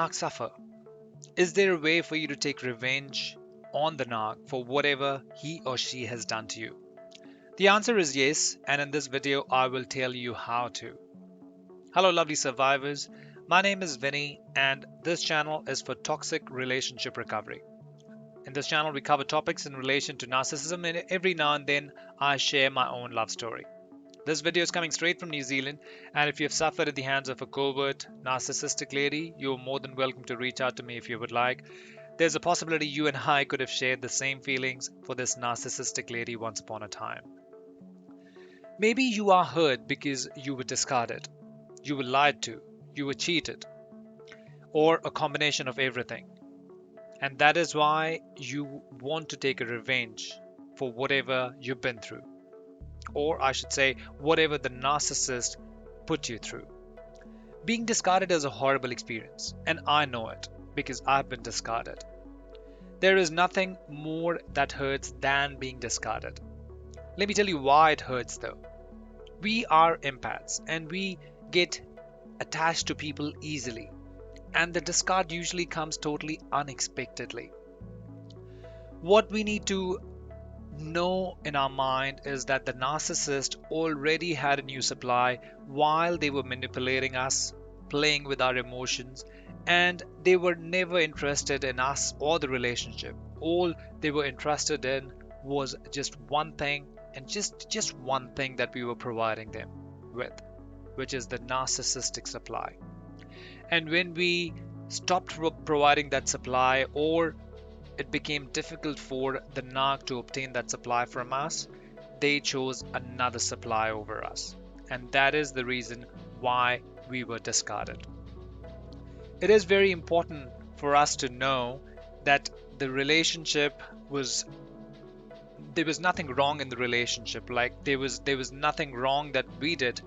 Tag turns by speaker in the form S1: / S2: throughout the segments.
S1: narc suffer? Is there a way for you to take revenge on the narc for whatever he or she has done to you? The answer is yes, and in this video, I will tell you how to. Hello, lovely survivors. My name is Vinny, and this channel is for toxic relationship recovery. In this channel, we cover topics in relation to narcissism, and every now and then, I share my own love story. This video is coming straight from New Zealand, and if you have suffered at the hands of a covert, narcissistic lady, you're more than welcome to reach out to me if you would like. There's a possibility you and I could have shared the same feelings for this narcissistic lady once upon a time. Maybe you are hurt because you were discarded, you were lied to, you were cheated, or a combination of everything. And that is why you want to take a revenge for whatever you've been through. Or I should say, whatever the narcissist put you through. Being discarded is a horrible experience, and I know it because I've been discarded. There is nothing more that hurts than being discarded. Let me tell you why it hurts though. We are empaths and we get attached to people easily, and the discard usually comes totally unexpectedly. What we need to know in our mind is that the narcissist already had a new supply while they were manipulating us, playing with our emotions, and they were never interested in us or the relationship. All they were interested in was just one thing, and just one thing that we were providing them with, which is the narcissistic supply. And when we stopped providing that supply, or it became difficult for the narc to obtain that supply from us, they chose another supply over us. And that is the reason why we were discarded. It is very important for us to know that the relationship was there was nothing wrong in the relationship. Like there was nothing wrong that we did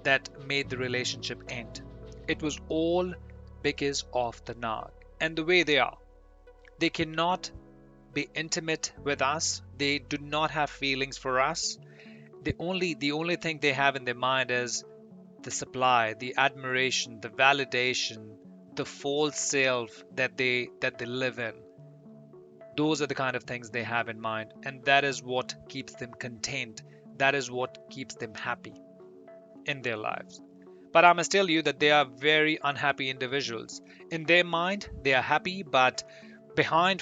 S1: that made the relationship end. It was all because of the narc and the way they are. They cannot be intimate with us. They do not have feelings for us. The only thing they have in their mind is the supply, the admiration, the validation, the false self that they live in. Those are the kind of things they have in mind, and that is what keeps them content. That is what keeps them happy in their lives. But I must tell you that they are very unhappy individuals. In their mind, they are happy, but behind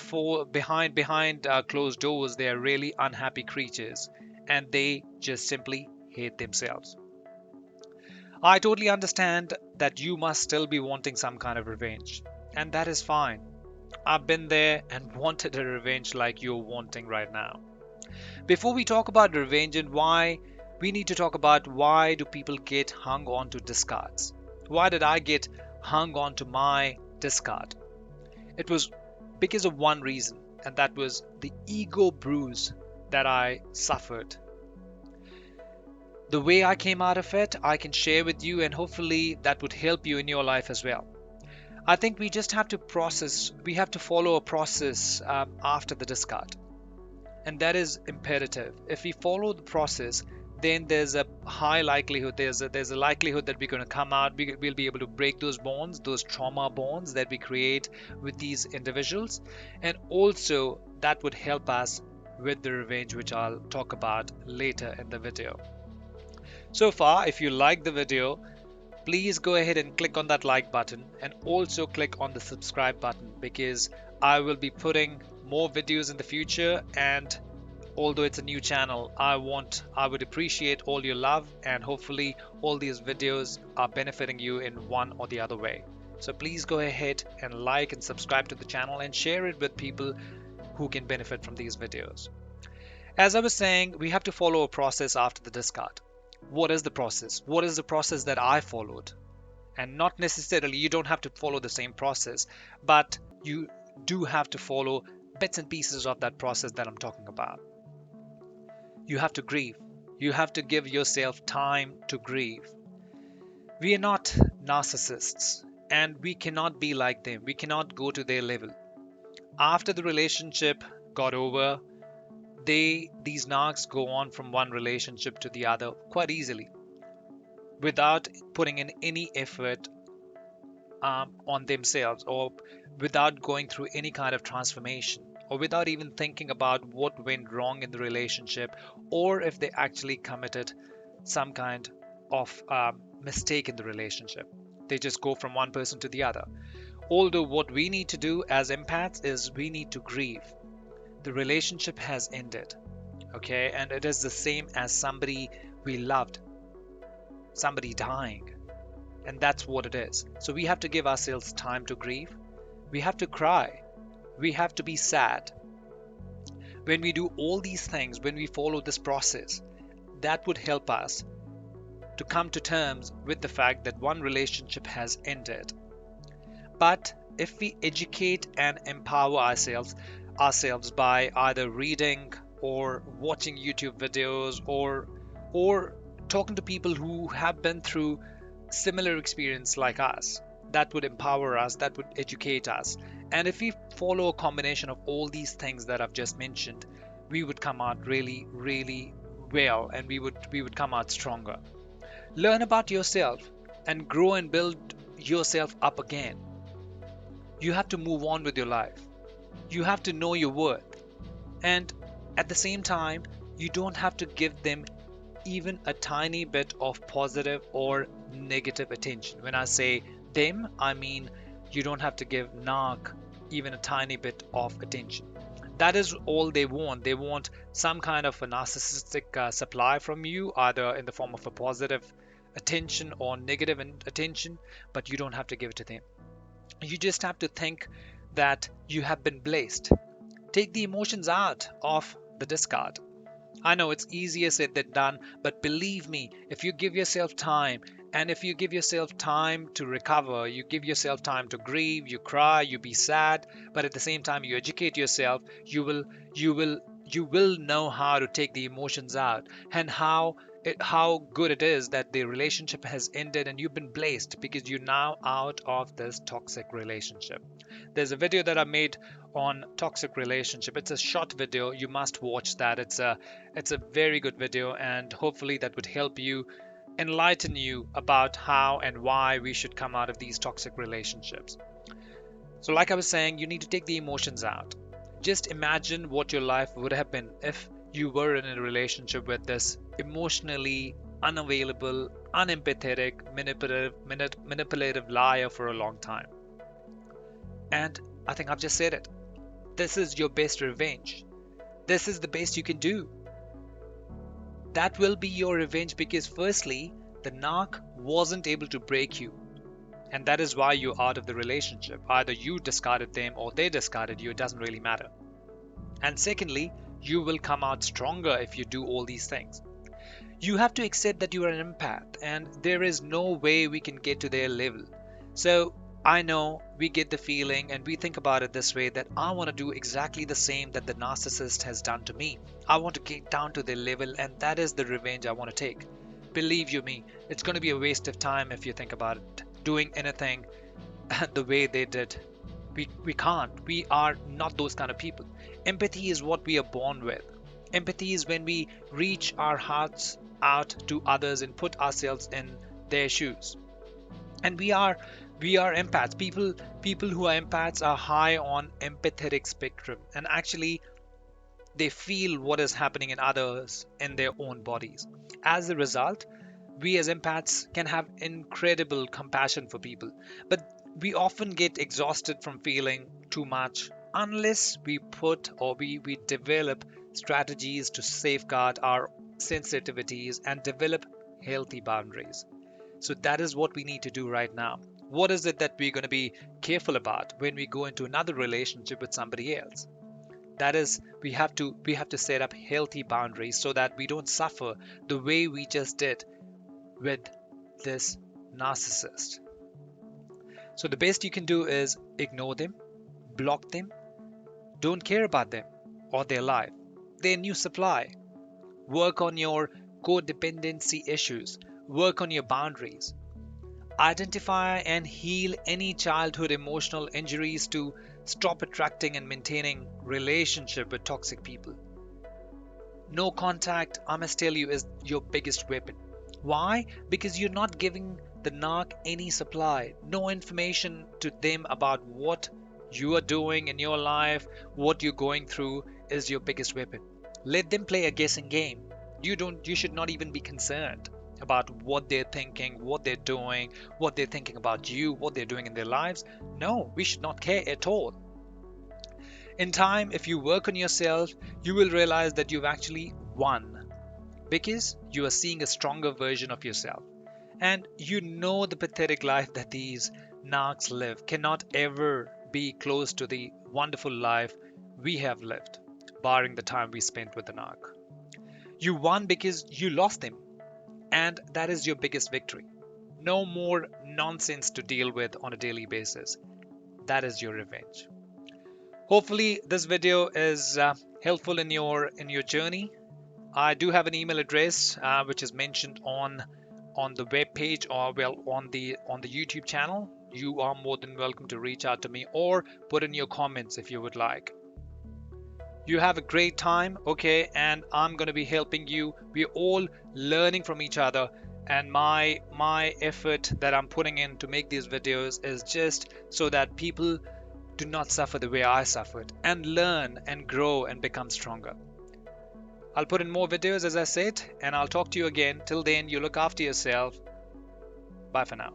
S1: closed doors, they are really unhappy creatures, and they just simply hate themselves. I totally understand that you must still be wanting some kind of revenge, and that is fine. I've been there and wanted a revenge like you're wanting right now. Before we talk about revenge and why, we need to talk about why do people get hung on to discards? Why did I get hung on to my discard? It was because of one reason, and that was the ego bruise that I suffered. The way I came out of it, I can share with you, and hopefully that would help you in your life as well. I think we just have to we have to follow a process after the discard. And that is imperative. If we follow the process, then there's a high likelihood, there's a likelihood that we're going to come out, we'll be able to break those bonds, those trauma bonds that we create with these individuals. And also that would help us with the revenge, which I'll talk about later in the video. So far, if you like the video, please go ahead and click on that like button, and also click on the subscribe button, because I will be putting more videos in the future. And although it's a new channel, I would appreciate all your love, and hopefully all these videos are benefiting you in one or the other way. So please go ahead and like and subscribe to the channel and share it with people who can benefit from these videos. As I was saying, we have to follow a process after the discard. What is the process? What is the process that I followed? And not necessarily you don't have to follow the same process, but you do have to follow bits and pieces of that process that I'm talking about. You have to grieve. You have to give yourself time to grieve. We are not narcissists, and we cannot be like them. We cannot go to their level. After the relationship got over, these narcs go on from one relationship to the other quite easily without putting in any effort on themselves, or without going through any kind of transformation, or without even thinking about what went wrong in the relationship, or if they actually committed some kind of mistake in the relationship. They just go from one person to the other. Although what we need to do as empaths is we need to grieve. The relationship has ended, okay? And it is the same as somebody we loved, somebody dying. And that's what it is. So we have to give ourselves time to grieve. We have to cry. We have to be sad. When we do all these things, when we follow this process, that would help us to come to terms with the fact that one relationship has ended. But if we educate and empower ourselves by either reading or watching YouTube videos, or talking to people who have been through similar experience like us, that would empower us, that would educate us. And if we follow a combination of all these things that I've just mentioned, we would come out really, really well, and we would come out stronger. Learn about yourself and grow and build yourself up again. You have to move on with your life. You have to know your worth. And at the same time, you don't have to give them even a tiny bit of positive or negative attention. When I say them, I mean you don't have to give Narc even a tiny bit of attention. That is all they want. They want some kind of a narcissistic supply from you, either in the form of a positive attention or negative attention, but you don't have to give it to them. You just have to think that you have been blessed. Take the emotions out of the discard. I know it's easier said than done, but believe me, if you give yourself time, and if you give yourself time to recover, you give yourself time to grieve, you cry, you be sad, but at the same time you educate yourself, you will know how to take the emotions out, and how good it is that the relationship has ended and you've been blessed because you're now out of this toxic relationship. There's a video that I made on toxic relationship. It's a short video. You must watch that. It's a very good video, and hopefully that would help you, enlighten you about how and why we should come out of these toxic relationships. So like I was saying, you need to take the emotions out. Just imagine what your life would have been if you were in a relationship with this emotionally unavailable, unempathetic, manipulative liar for a long time. And I think I've just said it. This is your best revenge. This is the best you can do. That will be your revenge because, firstly, the narc wasn't able to break you. And that is why you're out of the relationship. Either you discarded them or they discarded you, it doesn't really matter. And secondly, you will come out stronger if you do all these things. You have to accept that you are an empath, and there is no way we can get to their level. So I know we get the feeling and we think about it this way, that I want to do exactly the same that the narcissist has done to me. I want to get down to their level, and that is the revenge I want to take. Believe you me, it's going to be a waste of time if you think about it, doing anything the way they did. We can't. We are not those kind of people. Empathy is what we are born with. Empathy is when we reach our hearts out to others and put ourselves in their shoes. And we are empaths. People who are empaths are high on empathetic spectrum, and actually they feel what is happening in others in their own bodies. As a result, we as empaths can have incredible compassion for people, but we often get exhausted from feeling too much unless we put or we develop strategies to safeguard our sensitivities and develop healthy boundaries. So that is what we need to do right now. What is it that we're going to be careful about when we go into another relationship with somebody else? That is, we have to set up healthy boundaries so that we don't suffer the way we just did with this narcissist. So the best you can do is ignore them, block them, don't care about them or their life, their new supply. Work on your codependency issues, work on your boundaries. Identify and heal any childhood emotional injuries to stop attracting and maintaining relationship with toxic people. No contact, I must tell you, is your biggest weapon. Why? Because you're not giving the narc any supply, no information to them about what you are doing in your life, what you're going through is your biggest weapon. Let them play a guessing game. You should not even be concerned about what they're thinking, what they're doing, what they're thinking about you, what they're doing in their lives. No, we should not care at all. In time, if you work on yourself, you will realize that you've actually won because you are seeing a stronger version of yourself. And you know the pathetic life that these narcs live cannot ever be close to the wonderful life we have lived, barring the time we spent with the narc. You won because you lost them, and that is your biggest victory. No more nonsense to deal with on a daily basis. That is your revenge. Hopefully, this video is helpful in your journey. I do have an email address which is mentioned on the web page, or well, on the YouTube channel. You are more than welcome to reach out to me or put in your comments if you would like. You have a great time, okay, and I'm going to be helping you. We're all learning from each other, and my effort that I'm putting in to make these videos is just so that people do not suffer the way I suffered, and learn and grow and become stronger. I'll put in more videos as I said, and I'll talk to you again. Till then, you look after yourself. Bye for now.